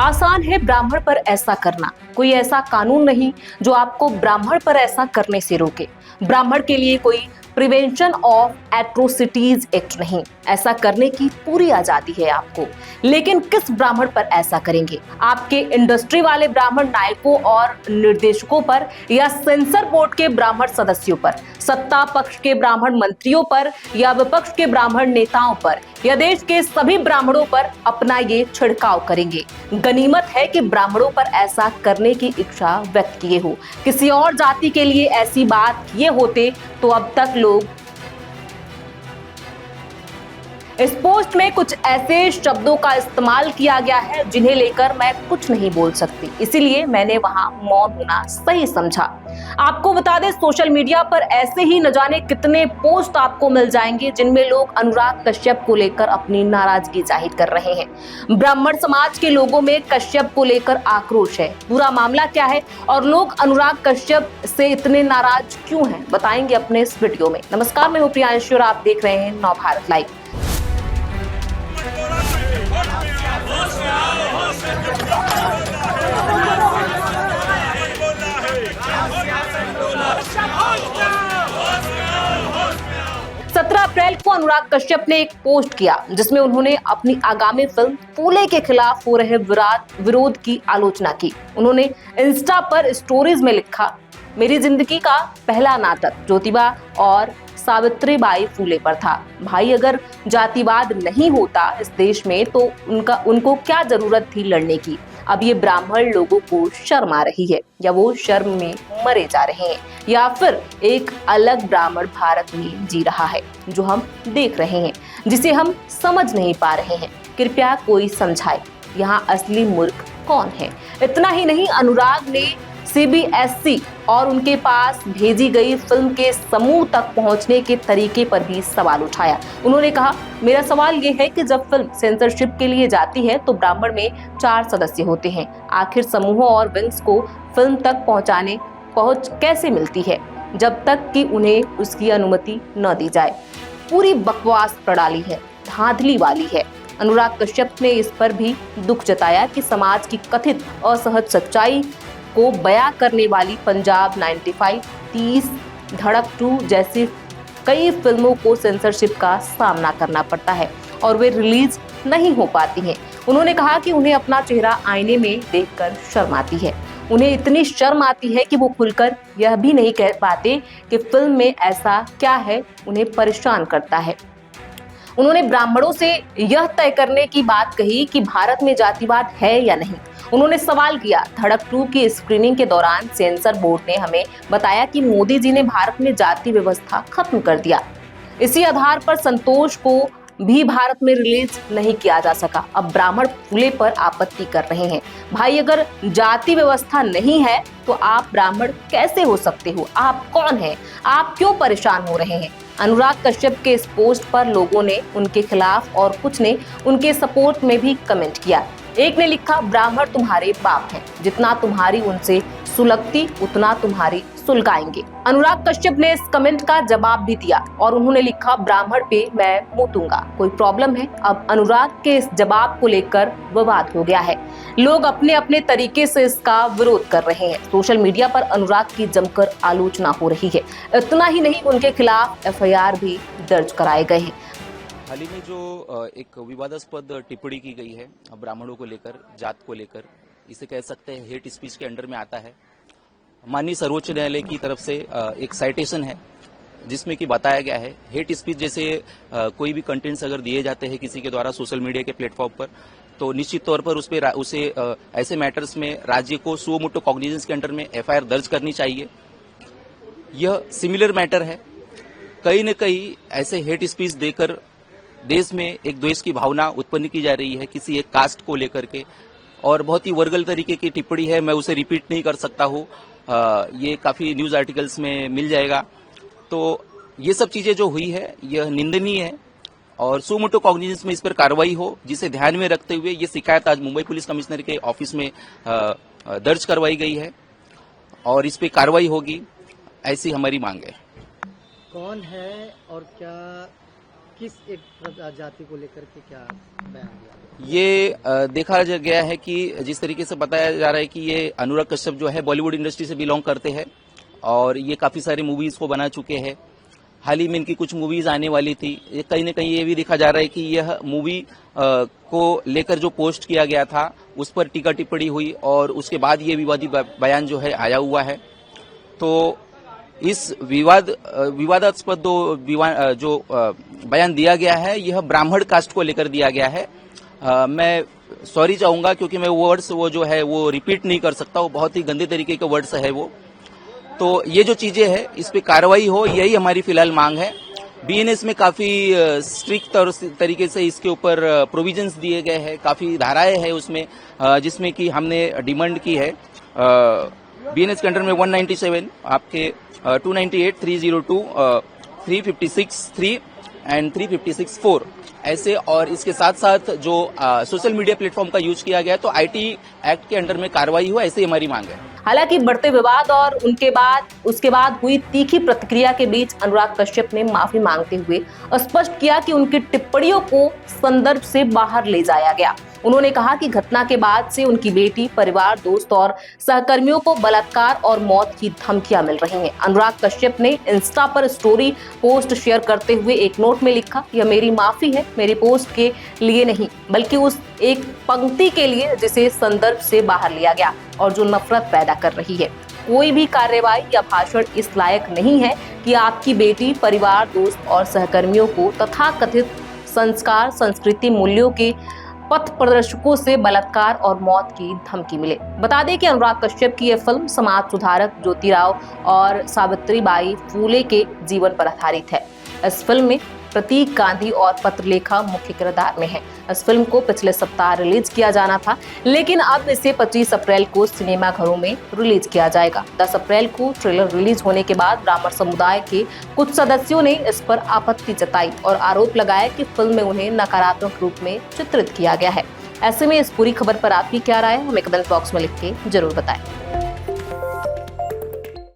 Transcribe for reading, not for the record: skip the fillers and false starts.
आसान है ब्राह्मण पर ऐसा करना। कोई ऐसा कानून नहीं जो आपको ब्राह्मण पर ऐसा करने से रोके। ब्राह्मण के लिए कोई प्रिवेंशन ऑफ एट्रोसिटीज एक्ट नहीं। ऐसा करने की पूरी आजादी है आपको, लेकिन किस ब्राह्मण पर ऐसा करेंगे? आपके इंडस्ट्री वाले ब्राह्मण नायकों और निर्देशकों पर, या सेंसर बोर्ड के ब्राह्मण सदस्यों पर, सत्ता पक्ष के ब्राह्मण मंत्रियों पर, या विपक्ष के ब्राह्मण नेताओं पर, या देश के सभी ब्राह्मणों पर अपना ये छिड़काव करेंगे? गनीमत है कि ब्राह्मणों पर ऐसा करने की इच्छा व्यक्त किए हो। किसी और जाति के लिए ऐसी बात किए होते तो अब तक लोग। इस पोस्ट में कुछ ऐसे शब्दों का इस्तेमाल किया गया है जिन्हें लेकर मैं कुछ नहीं बोल सकती, इसीलिए मैंने वहां मौन होना सही समझा। आपको बता दें, सोशल मीडिया पर ऐसे ही न जाने कितने पोस्ट आपको मिल जाएंगे जिनमें लोग अनुराग कश्यप को लेकर अपनी नाराजगी जाहिर कर रहे हैं। ब्राह्मण समाज के लोगों में कश्यप को लेकर आक्रोश है। पूरा मामला क्या है और लोग अनुराग कश्यप से इतने नाराज क्यों हैं, बताएंगे अपने इस वीडियो में। नमस्कार, मैं हूं प्रियांशु और आप देख रहे हैं नवभारत लाइव। अप्रैल को अनुराग कश्यप ने एक पोस्ट किया जिसमें उन्होंने अपनी आगामी फिल्म फूले के खिलाफ हो रहे विरोध की आलोचना की। उन्होंने इंस्टा पर स्टोरीज में लिखा, मेरी जिंदगी का पहला नाटक ज्योतिबा और सावित्रीबाई फूले पर था। भाई, अगर जातिवाद नहीं होता इस देश में तो उनको क्या जरूरत थी लड़ने की? अब ये ब्राह्मण लोगों को शर्म आ रही है, या वो शर्म में मरे जा रहे हैं, या फिर एक अलग ब्राह्मण भारत में जी रहा है जो हम देख रहे हैं, जिसे हम समझ नहीं पा रहे हैं। कृपया कोई समझाए, यहाँ असली मूर्ख कौन है? इतना ही नहीं, अनुराग ने CBSE और उनके पास भेजी गई फिल्म के समूह तक पहुंचने के तरीके पर भी सवाल उठाया। उन्होंने कहा, मेरा सवाल ये है कि जब फिल्म सेंसरशिप के लिए जाती है तो ब्राह्मण में 4 सदस्य होते हैं। आखिर समूहों और विंग्स को फिल्म तक पहुंच कैसे मिलती है जब तक कि उन्हें उसकी अनुमति न दी जाए? पूरी बकवास प्रणाली है, धांधली वाली है। अनुराग कश्यप ने इस पर भी दुख जताया कि समाज की कथित असहज सच्चाई को बयां करने वाली पंजाब 95, 30, धड़क 2 जैसी कई फिल्मों को सेंसरशिप का सामना करना पड़ता है और वे रिलीज नहीं हो पाती हैं। उन्होंने कहा कि उन्हें अपना चेहरा आईने में देखकर शर्म आती है। उन्हें इतनी शर्म आती है कि वो खुलकर यह भी नहीं कह पाते कि फिल्म में ऐसा क्या है उन्हें परेशान करता है। उन्होंने ब्राह्मणों से यह तय करने की बात कही कि भारत में जातिवाद है या नहीं। उन्होंने सवाल किया, धड़क 2 की स्क्रीनिंग के दौरान सेंसर बोर्ड ने हमें बताया कि मोदी जी ने भारत में जाति व्यवस्था खत्म कर दिया। इसी आधार पर संतोष को भी भारत में रिलीज नहीं किया जा सका। अब ब्राह्मण फूले पर आपत्ति कर रहे हैं। भाई, अगर जाति व्यवस्था नहीं है तो आप ब्राह्मण कैसे हो सकते हो? आप कौन हैं? आप क्यों परेशान हो रहे हैं? अनुराग कश्यप के इस पोस्ट पर लोगों ने उनके खिलाफ और कुछ ने उनके सपोर्ट में भी कमेंट किया। एक ने लिखा, ब्राह्मण तुम्हारे बाप हैं, जितना तुम्हारी उनसे सुलगती उतना तुम्हारी सुलगाएंगे। अनुराग कश्यप ने इस कमेंट का जवाब भी दिया और उन्होंने लिखा, ब्राह्मण पे मैं मुंह दूंगा, कोई प्रॉब्लम है? अब अनुराग के इस जवाब को लेकर विवाद हो गया है। लोग अपने अपने तरीके से इसका विरोध कर रहे हैं। सोशल मीडिया पर अनुराग की जमकर आलोचना हो रही है। इतना ही नहीं, उनके खिलाफ FIR भी दर्ज कराए गए हैं। हाल ही में जो एक विवादास्पद टिप्पणी की गई है ब्राह्मणों को लेकर, जात को लेकर, इसे कह सकते हैं हेट स्पीच के अंडर में आता है। माननीय सर्वोच्च न्यायालय की तरफ से एक साइटेशन है जिसमें कि बताया गया है, हेट स्पीच जैसे कोई भी कंटेंट्स अगर दिए जाते हैं किसी के द्वारा सोशल मीडिया के प्लेटफॉर्म पर, तो निश्चित तौर पर उसे ऐसे मैटर्स में राज्य को सुओ मोटो कॉग्निजेंस के अंडर में FIR दर्ज करनी चाहिए। यह सिमिलर मैटर है। कहीं न कहीं ऐसे हेट स्पीच देकर देश में एक द्वेष की भावना उत्पन्न की जा रही है किसी एक कास्ट को लेकर के, और बहुत ही वर्गल तरीके की टिप्पणी है। मैं उसे रिपीट नहीं कर सकता हूँ, ये काफी न्यूज आर्टिकल्स में मिल जाएगा। तो ये सब चीजें जो हुई है यह निंदनीय है और सुओ मोटो कॉग्निजेंस में इस पर कार्रवाई हो, जिसे ध्यान में रखते हुए ये शिकायत आज मुंबई पुलिस कमिश्नर के ऑफिस में दर्ज करवाई गई है और इस पर कार्रवाई होगी, ऐसी हमारी मांग है। कौन है और क्या किस एक जाति को लेकर के क्या बयान दिया? ये देखा गया है कि जिस तरीके से बताया जा रहा है कि ये अनुराग कश्यप जो है बॉलीवुड इंडस्ट्री से बिलोंग करते हैं और ये काफी सारी मूवीज को बना चुके हैं। हाल ही में इनकी कुछ मूवीज आने वाली थी। ये कहीं न कहीं ये भी देखा जा रहा है कि यह मूवी को लेकर जो पोस्ट किया गया था उस पर टीका टिप्पणी हुई और उसके बाद ये विवादित बयान जो है आया हुआ है। तो इस विवादास्पद जो बयान दिया गया है यह ब्राह्मण कास्ट को लेकर दिया गया है। मैं सॉरी चाहूंगा क्योंकि मैं वर्ड्स वो जो है वो रिपीट नहीं कर सकता, वो बहुत ही गंदे तरीके के वर्ड्स है वो। तो ये जो चीजें हैं इस पे कार्रवाई हो, यही हमारी फिलहाल मांग है। बीएनएस में काफी स्ट्रिक्ट तरीके से इसके ऊपर प्रोविजंस दिए गए हैं, काफी धाराएं हैं उसमें, जिसमें कि हमने डिमांड की है बीएनएस के अंडर में 197 आपके 298, 302, 356, 3 एंड 356, 4 ऐसे। और इसके साथ साथ जो सोशल मीडिया प्लेटफॉर्म का यूज किया गया तो आईटी एक्ट के अंडर में कार्रवाई हो, ऐसे हमारी मांग है। हालांकि बढ़ते विवाद और उसके बाद हुई तीखी प्रतिक्रिया के बीच अनुराग कश्यप ने माफी मांगते हुए स्पष्ट किया कि उनकी टिप्पणियों को संदर्भ से बाहर ले जाया गया। उन्होंने कहा कि घटना के बाद से उनकी बेटी, परिवार, दोस्त और सहकर्मियों को बलात्कार और मौत की धमकियां मिल रही हैं। अनुराग कश्यप ने इंस्टा पर स्टोरी पोस्ट शेयर करते हुए एक नोट में लिखा, यह मेरी माफी है, मेरी पोस्ट के लिए नहीं बल्कि उस एक पंक्ति के लिए जिसे संदर्भ से बाहर लिया गया और जो नफरत पैदा कर रही है। कोई भी कार्रवाई या भाषण इस लायक नहीं है कि आपकी बेटी, परिवार, दोस्त और सहकर्मियों को तथाकथित संस्कार, संस्कृति, मूल्यों के पथ प्रदर्शकों से बलात्कार और मौत की धमकी मिले। बता दें कि अनुराग कश्यप की यह फिल्म समाज सुधारक ज्योतिराव और सावित्रीबाई फूले के जीवन पर आधारित है। इस फिल्म में प्रतीक गांधी और पत्रलेखा मुख्य किरदार में हैं। इस फिल्म को पिछले सप्ताह रिलीज किया जाना था, लेकिन अब इसे 25 अप्रैल को सिनेमाघरों में रिलीज किया जाएगा। 10 अप्रैल को ट्रेलर रिलीज होने के बाद ब्राह्मण समुदाय के कुछ सदस्यों ने इस पर आपत्ति जताई और आरोप लगाया कि फिल्म में उन्हें नकारात्मक रूप में चित्रित किया गया है। ऐसे में इस पूरी खबर पर आपकी क्या राय है, हमें कमेंट बॉक्स में लिख के जरूर बताएं।